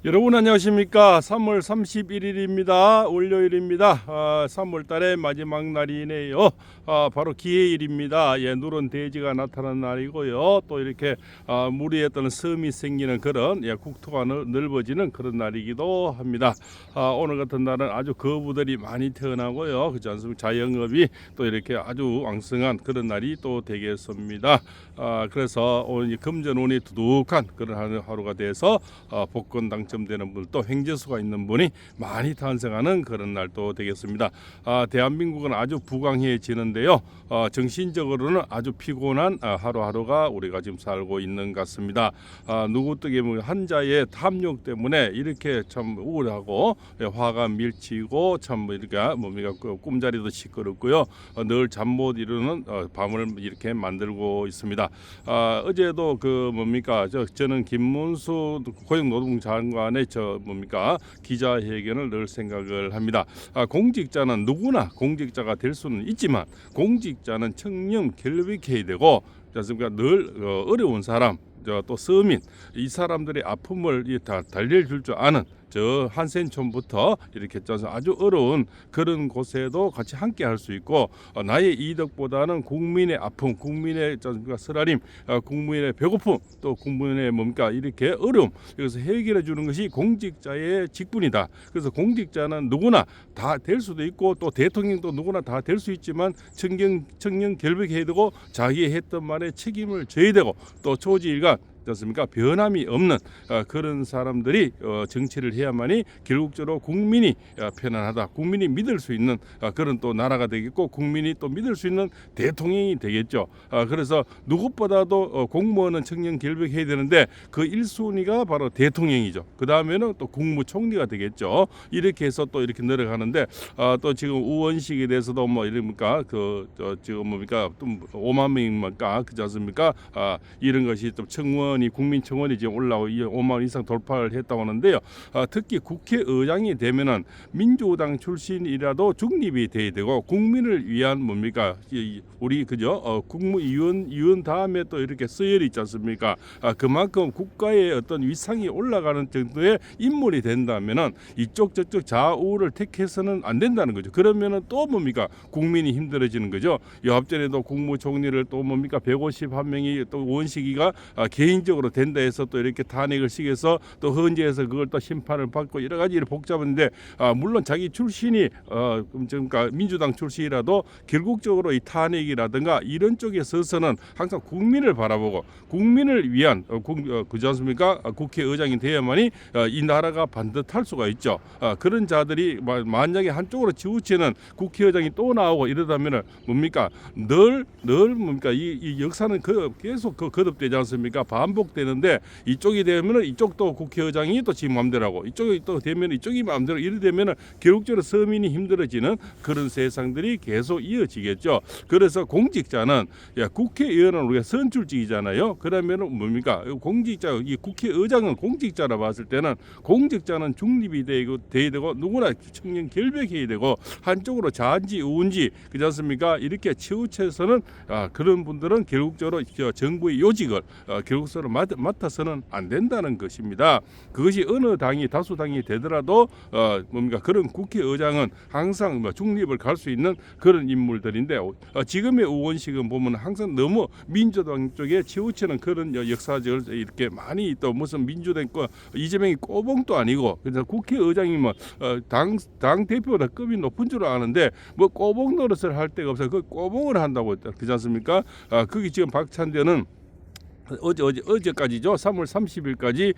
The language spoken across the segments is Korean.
여러분 안녕하십니까? 3월 31일입니다. 월요일입니다. 3월 달의 마지막 날이네요. 바로 기해일입니다. 예, 누런 대지가 나타나는 날이고요. 또 이렇게 무리에 어떤 섬이 생기는 그런 국토가 넓어지는 그런 날이기도 합니다. 오늘 같은 날은 아주 거부들이 많이 태어나고요. 그렇지 않습니까? 자영업이 또 이렇게 아주 왕성한 그런 날이 또 되겠습니다. 그래서 오늘 금전운이 두둑한 그런 하루가 돼서 복권 당첨되는 분, 또 횡재수가 있는 분이 많이 탄생하는 그런 날도 되겠습니다. 대한민국은 아주 부강해지는데요. 정신적으로는 아주 피곤한 하루하루가 우리가 지금 살고 있는 것 같습니다. 누구뜨게 한자의 탐욕 때문에 이렇게 참 우울하고 화가 밀치고 참 이렇게 뭡니까 꿈자리도 시끄럽고요. 늘 잠 못 이루는 밤을 이렇게 만들고 있습니다. 어제도 저는 김문수 고용노동부 장관의 기자회견을 늘 생각을 합니다. 공직자는 누구나 공직자가 될 수는 있지만 공직자는 청렴 결백해야 되고 늘 어려운 사람 또 서민 이 사람들의 아픔을 다 달래줄 줄 아는 저 한센촌부터 이렇게 짜서 아주 어려운 그런 곳에도 같이 함께 할 수 있고 나의 이득보다는 국민의 아픔, 국민의 쓰라림, 국민의 배고픔, 또 국민의 이렇게 어려움 이것을 해결해 주는 것이 공직자의 직분이다. 그래서 공직자는 누구나 다 될 수도 있고 또 대통령도 누구나 다 될 수 있지만 청년 결백해야 되고 자기 했던 말에 책임을 져야 되고 또 초지일관 그렇습니까? 변함이 없는 그런 사람들이 정치를 해야만이 결국적으로 국민이 편안하다, 국민이 믿을 수 있는 그런 또 나라가 되겠고 국민이 또 믿을 수 있는 대통령이 되겠죠. 그래서 누구보다도 공무원은 청년 결백해야 되는데 그 1순위가 바로 대통령이죠. 그 다음에는 또 국무총리가 되겠죠. 이렇게 해서 또 이렇게 내려가는데 또 지금 우원식에 대해서도 지금 5만 명입니까? 그렇지 않습니까? 이런 것이 좀 청원 국민청원이 지금 올라오고 5만 이상 돌파를 했다고 하는데요. 특히 국회의장이 되면은 민주당 출신이라도 중립이 돼야 되고 국민을 위한 우리 국무위원 다음에 또 이렇게 서열이 있지 않습니까? 그만큼 국가의 어떤 위상이 올라가는 정도의 인물이 된다면은 이쪽 저쪽 좌우를 택해서는 안 된다는 거죠. 그러면은 또 국민이 힘들어지는 거죠. 앞전에도 국무총리를 또 151명이 또 원식이가 개인적으로 된다 해서 또 이렇게 탄핵을 시켜서 또 헌재에서 그걸 또 심판을 받고 여러 가지 복잡한데 물론 자기 출신이 민주당 출신이라도 결국적으로 이 탄핵이라든가 이런 쪽에 서서는 항상 국민을 바라보고 국민을 위한 그렇지 않습니까? 국회의장이 돼야만이 이 나라가 반듯할 수가 있죠. 그런 자들이 만약에 한쪽으로 치우치는 국회의장이 또 나오고 이러다면은 늘 이 역사는 계속 거듭되지 않습니까? 반복되는데 이쪽이 되면은 이쪽도 국회의장이 또 지 마음대로 하고 이쪽이 또 되면 이쪽이 마음대로 이래 되면은 결국적으로 서민이 힘들어지는 그런 세상들이 계속 이어지겠죠. 그래서 공직자는 국회의원은 우리가 선출직이잖아요. 그러면은 공직자 이 국회의장은 공직자라 봤을 때는 공직자는 중립이 돼야 되고 누구나 청년 결백해야 되고 한쪽으로 좌인지 우인지 그렇지 않습니까? 이렇게 치우쳐서는 그런 분들은 결국적으로 정부의 요직을 결국적으로 맡아서는 안 된다는 것입니다. 그것이 어느 당이 다수당이 되더라도 그런 국회의장은 항상 중립을 갈 수 있는 그런 인물들인데 지금의 의원식은 보면 항상 너무 민주당 쪽에 치우치는 그런 역사적을 이렇게 많이 또 무슨 민주당 이재명이 꼬봉도 아니고 그래서 국회의장이면 당 대표보다 급이 높은 줄 아는데 꼬봉 노릇을 할 데가 없어요. 그 꼬봉을 한다고 그렇지 않습니까? 그게 지금 박찬대는 어제까지죠. 3월 30일까지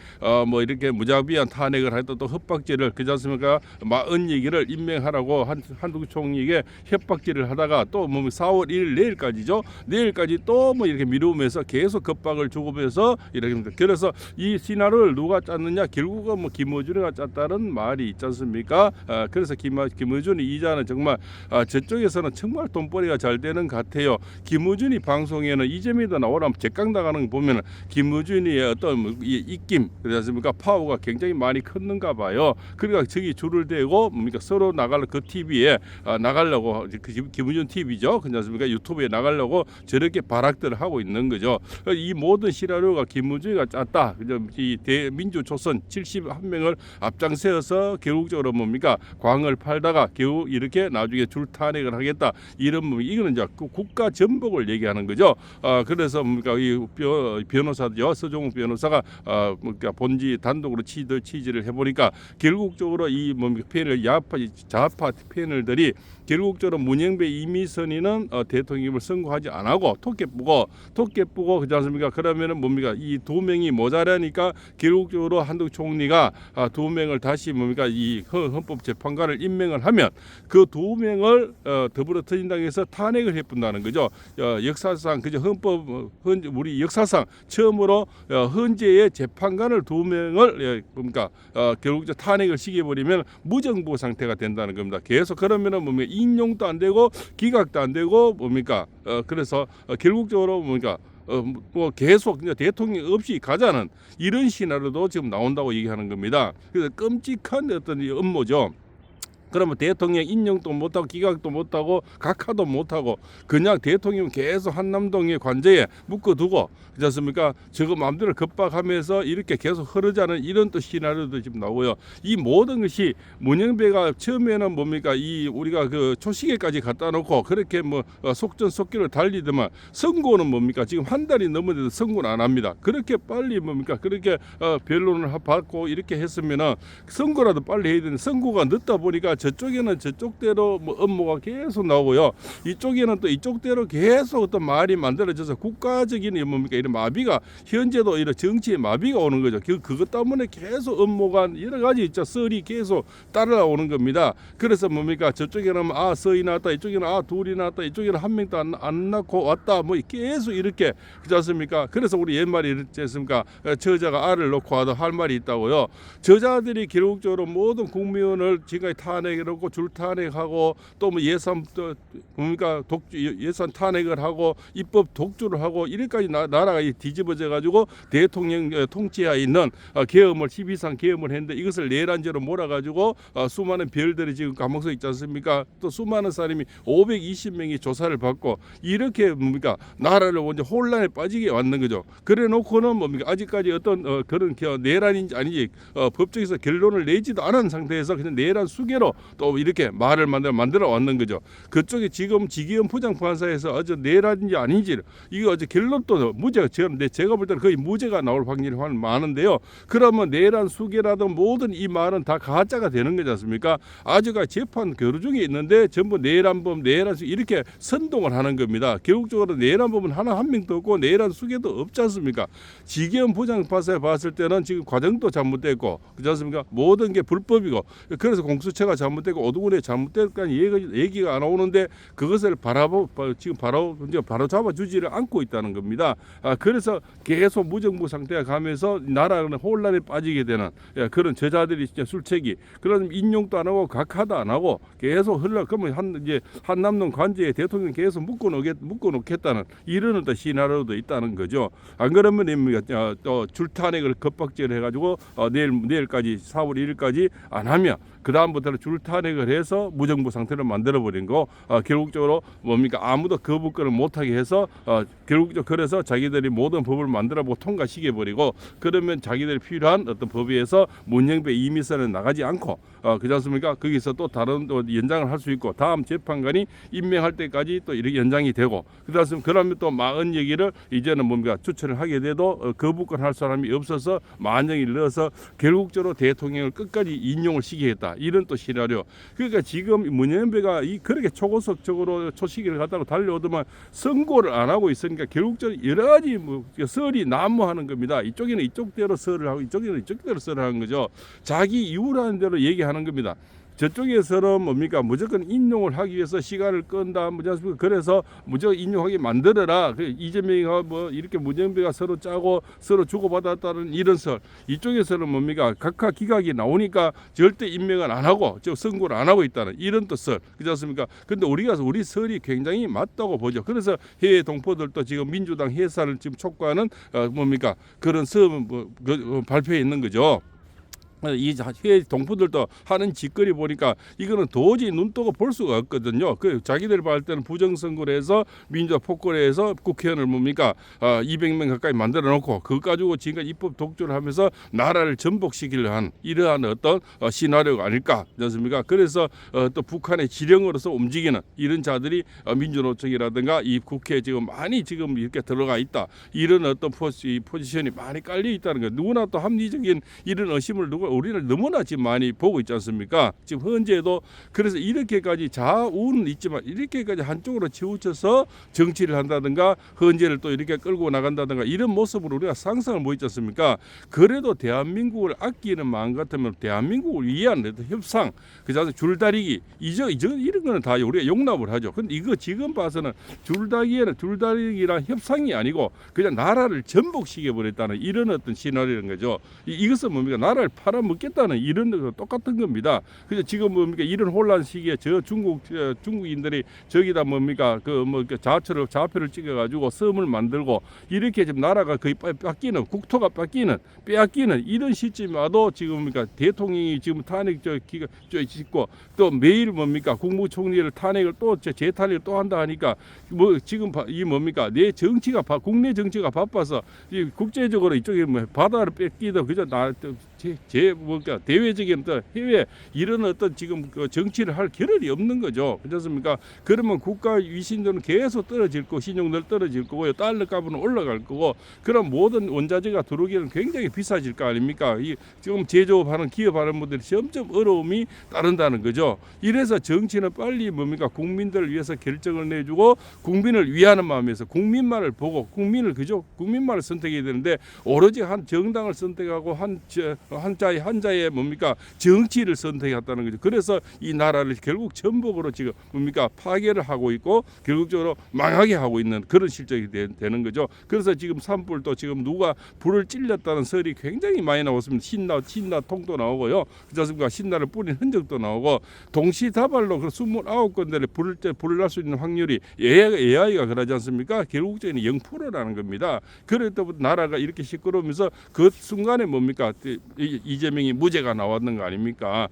이렇게 무자비한 탄핵을 했던 또 협박죄를 그렇지 않습니까? 마은얘기를 임명하라고 한국 총리에게 협박죄를 하다가 또 4월 1일 내일까지죠. 내일까지 또 이렇게 미루면서 계속 겁박을 주고면서 이렇게 합니다. 그래서 이 시나리오를 누가 짰느냐? 결국은 김어준이가 짰다는 말이 있지 않습니까? 그래서 김어준이 이자는 정말 저쪽에서는 정말 돈벌이가 잘 되는 것 같아요. 김어준이 방송에는 이재명도 나오라면 제깡 당하는 거 보면 보면 김어준이의 어떤 이 입김 그렇습니까 파워가 굉장히 많이 컸는가 봐요. 그러니까 저기 줄을 대고 뭡니까 서로 나갈 그 TV에 나가려고 김어준 TV죠. 그렇습니까 유튜브에 나가려고 저렇게 발악들을 하고 있는 거죠. 이 모든 시나리오가 김어준이가 짰다. 이 대민주조선 71명을 앞장세워서 결국적으로 뭡니까 광을 팔다가 겨우 이렇게 나중에 줄 탄핵을 하겠다. 이런 이거는 이제 국가 전복을 얘기하는 거죠. 그래서 뭡니까 이 변호사죠 서종욱 변호사가 그러니까 본지 단독으로 취재를 해보니까 결국적으로 이 뭡니까 좌파 패널들이 결국적으로 문영배 이미선이는 대통령을 선고하지 않고 토끼 뿌고 그렇지 않습니까? 그러면은 뭡니까 이 두 명이 모자라니까 결국적으로 한덕 총리가 두 명을 다시 뭡니까 이 헌법재판관을 임명을 하면 그 두 명을 더불어민주당에서 탄핵을 해본다는 거죠. 역사상 그저 우리 역사상 처음으로 헌재의 재판관을 두 명을 뭡니까 결국 탄핵을 시켜버리면 무정부 상태가 된다는 겁니다. 계속 그러면은 뭡니까 인용도 안 되고 기각도 안 되고 뭡니까 그래서 결국적으로 뭡니까 뭐 계속 그냥 대통령 없이 가자는 이런 시나리오도 지금 나온다고 얘기하는 겁니다. 그래서 끔찍한 어떤 업무죠. 그러면 대통령 인용도 못하고 기각도 못하고 각하도 못하고 그냥 대통령 계속 한남동의 관저에 묶어두고 그렇지 않습니까? 저거 마음대로 겁박하면서 이렇게 계속 흐르자는 이런 또 시나리오도 지금 나오고요. 이 모든 것이 문영배가 처음에는 뭡니까 이 우리가 그 초시계까지 갖다 놓고 그렇게 뭐 속전속결을 달리더만 선고는 뭡니까 지금 한 달이 넘었는데도 선고는 안 합니다. 그렇게 빨리 뭡니까 그렇게 변론을 받고 이렇게 했으면은 선고라도 빨리 해야 되는데 선고가 늦다 보니까 저쪽에는 저쪽대로 뭐 업무가 계속 나오고요. 이쪽에는 또 이쪽대로 계속 어떤 말이 만들어져서 국가적인 뭡니까 이런 마비가 현재도 이런 정치의 마비가 오는 거죠. 그것 때문에 계속 업무가 여러 가지 있죠. 썰이 계속 따라오는 겁니다. 그래서 뭡니까 저쪽에는 서이 나왔다, 이쪽에는 둘이 나왔다, 이쪽에는 한 명도 안 낳고 왔다, 뭐 계속 이렇게 그렇지 않습니까? 그래서 우리 옛말에 이랬지 않습니까? 저자가 알을 놓고 와도 할 말이 있다고요. 저자들이 결국적으로 모든 국민을 지금까지 탄핵해놓고 줄 탄핵하고 또 뭐 예산 또 뭡니까 예산 탄핵을 하고 입법 독주를 하고 이래까지 나라가 뒤집어져 가지고 대통령 통치하에 있는 계엄을 12상 계엄을 했는데 이것을 내란죄로 몰아가지고 수많은 별들이 지금 감옥에 있지 않습니까? 또 수많은 사람이 520명이 조사를 받고 이렇게 뭡니까 나라를 먼저 혼란에 빠지게 왔는 거죠. 그래놓고는 뭡니까 아직까지 어떤 그런 내란인지 아닌지 법정에서 결론을 내지도 않은 상태에서 그냥 내란 수계로 또 이렇게 말을 만들어 왔는 거죠. 그쪽에 지금 지기현 부장판사에서 어제 내란인지 아닌지 이거 어제 결론도 무죄가 제가 볼 때는 거의 무죄가 나올 확률이 많은데요. 그러면 내란 수계라든 모든 이 말은 다 가짜가 되는 거지 않습니까? 아직까지 재판 교류 중에 있는데 전부 내란범, 내란수 이렇게 선동을 하는 겁니다. 결국적으로 내란범은 한 명도 없고 내란 수계도 없지 않습니까? 지기현 부장판사에 봤을 때는 지금 과정도 잘못됐고 그렇지 않습니까? 모든 게 불법이고 그래서 공수처가 잘못되고 오두군에 잘못됐다는 얘기가 나오는데 그것을 지금 바로 잡아주지를 않고 있다는 겁니다. 그래서 계속 무정부 상태가 가면서 나라는 혼란에 빠지게 되는 그런 저자들이 진짜 술책이 그런 인용도 안 하고 각하도 안 하고 계속 그러면 이제 한남동 관제에 대통령 계속 묶어놓겠다는 이런 어떤 시나리오도 있다는 거죠. 안 그러면 또 줄탄핵을 겁박질을 해가지고 내일까지 4월 1일까지 안 하면 그 다음부터는 줄탄핵을 해서 무정부 상태를 만들어버린 거 결국적으로 뭡니까 아무도 거부권을 못하게 해서 결국적으로 그래서 자기들이 모든 법을 만들어보고 통과시켜버리고 그러면 자기들이 필요한 어떤 법에서 문영배 이미선에 나가지 않고 그렇지 않습니까? 거기서 또 다른 또 연장을 할 수 있고 다음 재판관이 임명할 때까지 또 이렇게 연장이 되고 그러면 또 마흔 얘기를 이제는 뭡니까 추천을 하게 돼도 거부권 할 사람이 없어서 만정이 넣어서 결국적으로 대통령을 끝까지 인용을 시키겠다 이런 또 시나리오. 그러니까 지금 문영배가 그렇게 초고속적으로 초시기를 갖다가 달려오더만 선고를 안 하고 있으니까 결국적으로 여러 가지 썰이 난무하는 겁니다. 이쪽에는 이쪽대로 썰을 하고 이쪽에는 이쪽대로 썰을 하는 거죠. 자기 이유라는 대로 얘기하는 겁니다. 저쪽에서는 뭡니까 무조건 인용을 하기 위해서 시간을 끈다 뭐지 않습니까? 그래서 무조건 인용하게 만들어라. 이재명이가 뭐 이렇게 문재인가 서로 짜고 서로 주고받았다는 이런 설. 이쪽에서는 뭡니까 각각 기각이 나오니까 절대 임명을 안 하고 저 선고를 안 하고 있다는 이런 또 설. 그렇지 않습니까? 근데 우리 설이 굉장히 맞다고 보죠. 그래서 해외 동포들도 지금 민주당 해산을 지금 촉구하는 뭡니까 그런 발표에 있는 거죠. 이 해외 동포들도 하는 짓거리 보니까 이거는 도저히 눈 뜨고 볼 수가 없거든요. 그 자기들 볼 때는 부정선거를 해서 민주화 폭거를 해서 국회의원을 뭡니까 200명 가까이 만들어 놓고 그거 가지고 지금까지 입법 독주를 하면서 나라를 전복시키려 한 이러한 어떤 시나리오가 아닐까 그렇습니까? 그래서 또 북한의 지령으로서 움직이는 이런 자들이 민주노총이라든가 이 국회에 지금 많이 지금 이렇게 들어가 있다. 이런 어떤 포지션이 많이 깔려 있다는 거. 누구나 또 합리적인 이런 의심을 우리는 너무나 지금 많이 보고 있지 않습니까? 지금 현재도 그래서 이렇게까지 좌우는 있지만 이렇게까지 한쪽으로 치우쳐서 정치를 한다든가 현재를 또 이렇게 끌고 나간다든가 이런 모습으로 우리가 상상을 못 있지 않습니까? 그래도 대한민국을 아끼는 마음 같으면 대한민국을 위한 협상, 그다음에 줄다리기 이런 거는 다 우리가 용납을 하죠. 근데 이거 지금 봐서는 줄다리기란 협상이 아니고 그냥 나라를 전복시켜 버렸다는 이런 어떤 시나리오인 거죠. 이것은 뭡니까? 나라를 팔아먹겠다는 이런 거 똑같은 겁니다. 그래서 지금 뭡니까 이런 혼란 시기에 저 중국인들이 저기다 뭡니까 좌표를 찍어가지고 섬을 만들고 이렇게 지금 나라가 거의 뺏기는 국토가 빼앗기는 이런 시점이 와도 지금 뭡니까 대통령이 지금 탄핵 기가 짓고 또 매일 뭡니까 국무총리를 탄핵을 또 재탄핵을 또 한다 하니까 뭐 지금 이 뭡니까 내 정치가 국내 정치가 바빠서 이 국제적으로 이쪽에 뭐 바다를 뺏기도 그저 뭔가 대외적인 또 해외 이런 어떤 지금 그 정치를 할 겨를이 없는 거죠. 그렇습니까? 그러면 국가 위신도는 계속 떨어질 거고 신용도 떨어질 거고요. 달러 값은 올라갈 거고 그런 모든 원자재가 들어오기는 굉장히 비싸질 거 아닙니까? 이 지금 제조업하는 기업하는 분들이 점점 어려움이 따른다는 거죠. 이래서 정치는 빨리 뭡니까 국민들을 위해서 결정을 내주고 국민을 위하는 마음에서 국민만을 보고 국민만을 선택해야 되는데 오로지 한 정당을 선택하고 한자의 뭡니까 정치를 선택했다는 거죠. 그래서 이 나라를 결국 전복으로 지금 뭡니까 파괴를 하고 있고 결국적으로 망하게 하고 있는 그런 실정이 되는 거죠. 그래서 지금 산불도 지금 누가 불을 찔렸다는 설이 굉장히 많이 나왔습니다. 신나 통도 나오고요. 그렇습니까? 신나를 뿌린 흔적도 나오고 동시다발로 그 29건들의 불을 날 수 있는 확률이 AI가 그러지 않습니까? 결국적인 0%라는 겁니다. 그랬더니 나라가 이렇게 시끄러우면서 그 순간에 뭡니까 이재명이 무죄가 나왔는 거 아닙니까?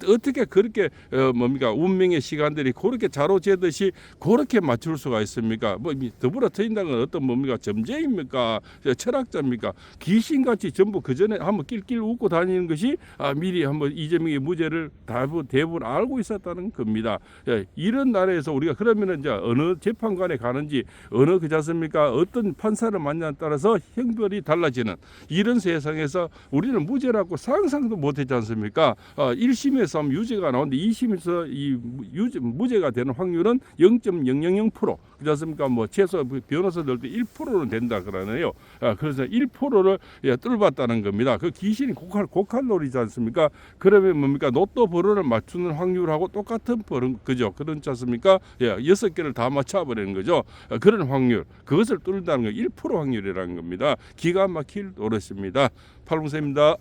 어떻게 그렇게 뭡니까 운명의 시간들이 그렇게 자로재듯이 그렇게 맞출 수가 있습니까? 뭐 더불어 터진다는 어떤 뭡니까 점쟁입니까? 철학자입니까? 귀신같이 전부 그 전에 한번 낄낄 웃고 다니는 것이 미리 한번 이재명의 무죄를 대부분 알고 있었다는 겁니다. 이런 나라에서 우리가 그러면은 이제 어느 재판관에 가는지 어느 그렇습니까 어떤 판사를 만나에 따라서 형벌이 달라지는 이런 세상에서 우리는 무죄라고 상상도 못했지 않습니까? 1심에서 하면 유죄가 나오는데 2심에서 이 무죄가 되는 확률은 0.000%. 그렇지 않습니까? 뭐 최소 변호사들도 1%는 된다 그러네요. 그래서 1%를 뚫었다는 겁니다. 그 귀신이 고칼로리지 않습니까? 그러면 뭡니까? 로또 번호를 맞추는 확률하고 똑같은 번호 그죠? 그렇지 않습니까? 6개를 다 맞춰버리는 거죠. 그런 확률 그것을 뚫는다는 거 1% 확률이라는 겁니다. 기가 막힐 노릇입니다. 팔봉세입니다.